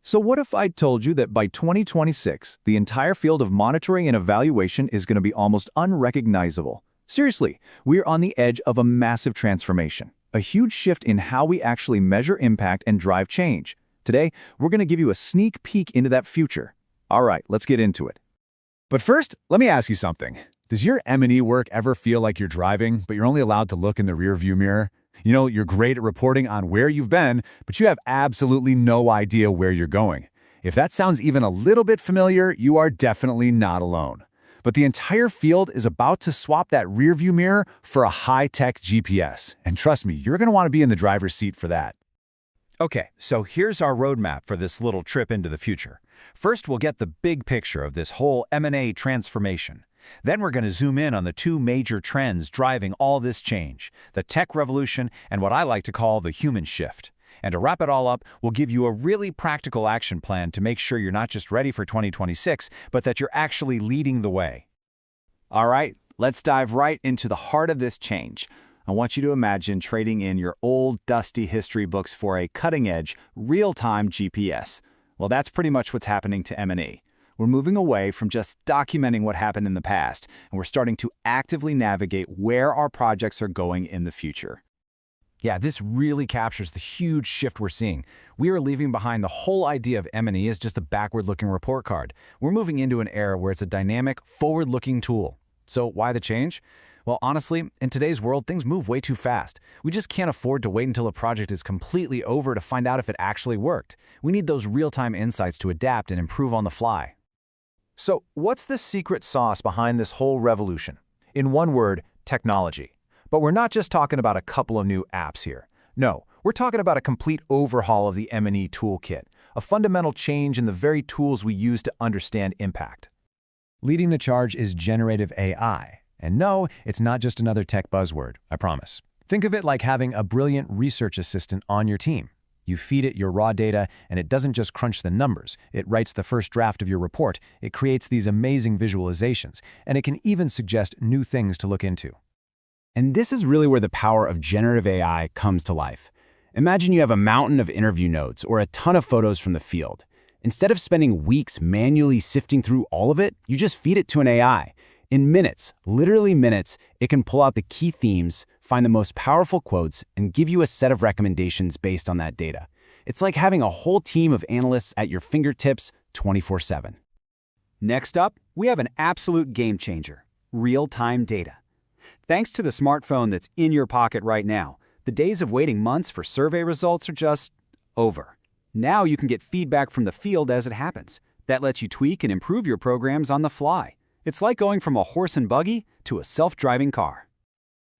So what if I told you that by 2026, the entire field of monitoring and evaluation is going to be almost unrecognizable? Seriously, we're on the edge of a massive transformation, a huge shift in how we actually measure impact and drive change. Today, we're going to give you a sneak peek into that future. All right, let's get into it. But first, let me ask you something. Does your M&E work ever feel like you're driving, but you're only allowed to look in the rearview mirror? You know, you're great at reporting on where you've been, but you have absolutely no idea where you're going. If that sounds even a little bit familiar, you are definitely not alone. But the entire field is about to swap that rearview mirror for a high-tech GPS. And trust me, you're going to want to be in the driver's seat for that. Okay, so here's our roadmap for this little trip into the future. First, we'll get the big picture of this whole M&A transformation. Then we're going to zoom in on the two major trends driving all this change, the tech revolution and what I like to call the human shift. And to wrap it all up, we'll give you a really practical action plan to make sure you're not just ready for 2026, but that you're actually leading the way. All right, let's dive right into the heart of this change. I want you to imagine trading in your old, dusty history books for a cutting-edge, real-time GPS. Well, that's pretty much what's happening to M&E. We're moving away from just documenting what happened in the past, and we're starting to actively navigate where our projects are going in the future. Yeah, this really captures the huge shift we're seeing. We are leaving behind the whole idea of M&E as just a backward-looking report card. We're moving into an era where it's a dynamic, forward-looking tool. So why the change? Well, honestly, in today's world, things move way too fast. We just can't afford to wait until a project is completely over to find out if it actually worked. We need those real-time insights to adapt and improve on the fly. So what's the secret sauce behind this whole revolution? In one word, technology. But we're not just talking about a couple of new apps here. No, we're talking about a complete overhaul of the M&E toolkit, a fundamental change in the very tools we use to understand impact. Leading the charge is generative AI. And no, it's not just another tech buzzword, I promise. Think of it like having a brilliant research assistant on your team. You feed it your raw data, and it doesn't just crunch the numbers. It writes the first draft of your report. It creates these amazing visualizations, and it can even suggest new things to look into. And this is really where the power of generative AI comes to life. Imagine you have a mountain of interview notes or a ton of photos from the field. Instead of spending weeks manually sifting through all of it, you just feed it to an AI. In minutes, literally minutes, it can pull out the key themes, find the most powerful quotes, and give you a set of recommendations based on that data. It's like having a whole team of analysts at your fingertips 24/7. Next up, we have an absolute game changer, real-time data. Thanks to the smartphone that's in your pocket right now, the days of waiting months for survey results are just over. Now you can get feedback from the field as it happens. That lets you tweak and improve your programs on the fly. It's like going from a horse and buggy to a self-driving car.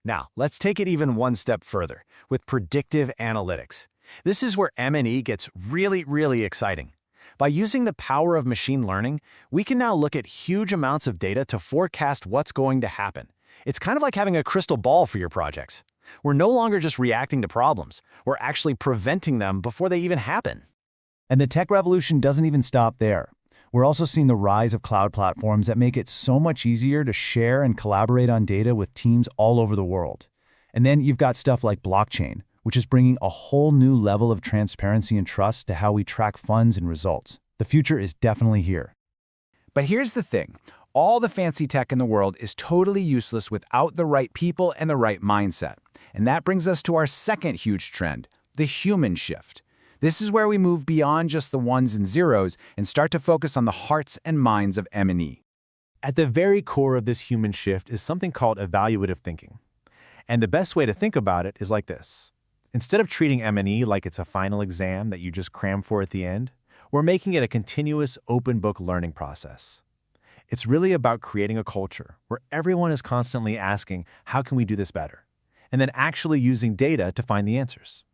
Now, let's take it even one step further with predictive analytics. This is where M&E gets really exciting. By using the power of machine learning, we can now look at huge amounts of data to forecast what's going to happen. It's kind of like having a crystal ball for your projects. We're no longer just reacting to problems. We're actually preventing them before they even happen. And the tech revolution doesn't even stop there. We're also seeing the rise of cloud platforms that make it so much easier to share and collaborate on data with teams all over the world. And then you've got stuff like blockchain, which is bringing a whole new level of transparency and trust to how we track funds and results. The future is definitely here. But here's the thing. All the fancy tech in the world is totally useless without the right people and the right mindset. And that brings us to our second huge trend, the human shift. This is where we move beyond just the ones and zeros and start to focus on the hearts and minds of M&E. At the very core of this human shift is something called evaluative thinking. And the best way to think about it is like this. Instead of treating M&E like it's a final exam that you just cram for at the end, we're making it a continuous open-book learning process. It's really about creating a culture where everyone is constantly asking, how can we do this better? And then actually using data to find the answers.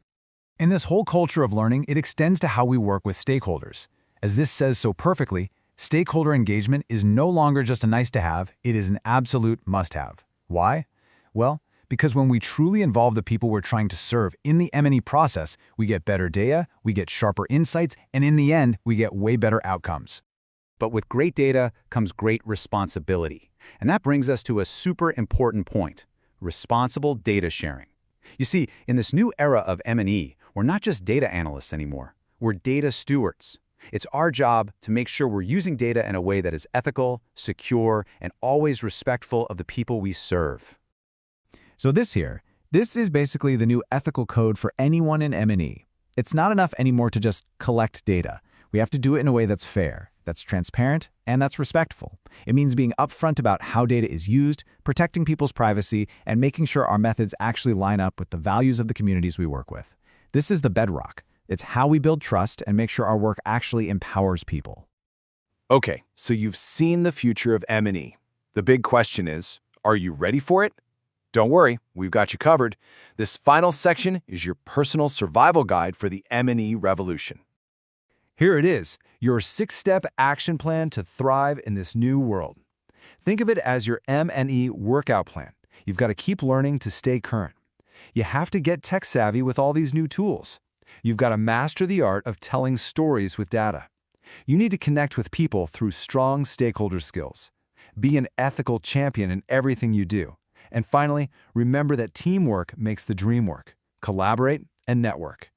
In this whole culture of learning, it extends to how we work with stakeholders. As this says so perfectly, stakeholder engagement is no longer just a nice-to-have, it is an absolute must-have. Why? Well, because when we truly involve the people we're trying to serve in the M&E process, we get better data, we get sharper insights, and in the end, we get way better outcomes. But with great data comes great responsibility. And that brings us to a super important point, responsible data sharing. You see, in this new era of M&E, we're not just data analysts anymore. We're data stewards. It's our job to make sure we're using data in a way that is ethical, secure, and always respectful of the people we serve. So this is basically the new ethical code for anyone in M&E. It's not enough anymore to just collect data. We have to do it in a way that's fair, that's transparent, and that's respectful. It means being upfront about how data is used, protecting people's privacy, and making sure our methods actually line up with the values of the communities we work with. This is the bedrock. It's how we build trust and make sure our work actually empowers people. Okay, so you've seen the future of M&E. The big question is, are you ready for it? Don't worry, we've got you covered. This final section is your personal survival guide for the M&E revolution. Here it is, your 6-step action plan to thrive in this new world. Think of it as your M&E workout plan. You've got to keep learning to stay current. You have to get tech-savvy with all these new tools. You've got to master the art of telling stories with data. You need to connect with people through strong stakeholder skills. Be an ethical champion in everything you do. And finally, remember that teamwork makes the dream work. Collaborate and network.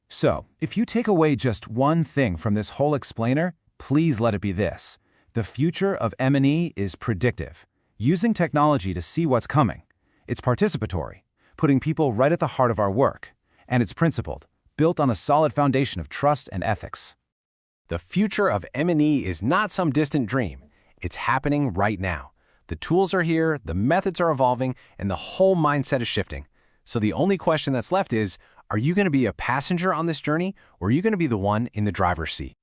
So, if you take away just one thing from this whole explainer, please let it be this. The future of M&E is predictive, using technology to see what's coming. It's participatory, putting people right at the heart of our work. And it's principled, built on a solid foundation of trust and ethics. The future of M&E is not some distant dream. It's happening right now. The tools are here, the methods are evolving, and the whole mindset is shifting. So the only question that's left is, are you going to be a passenger on this journey, or are you going to be the one in the driver's seat?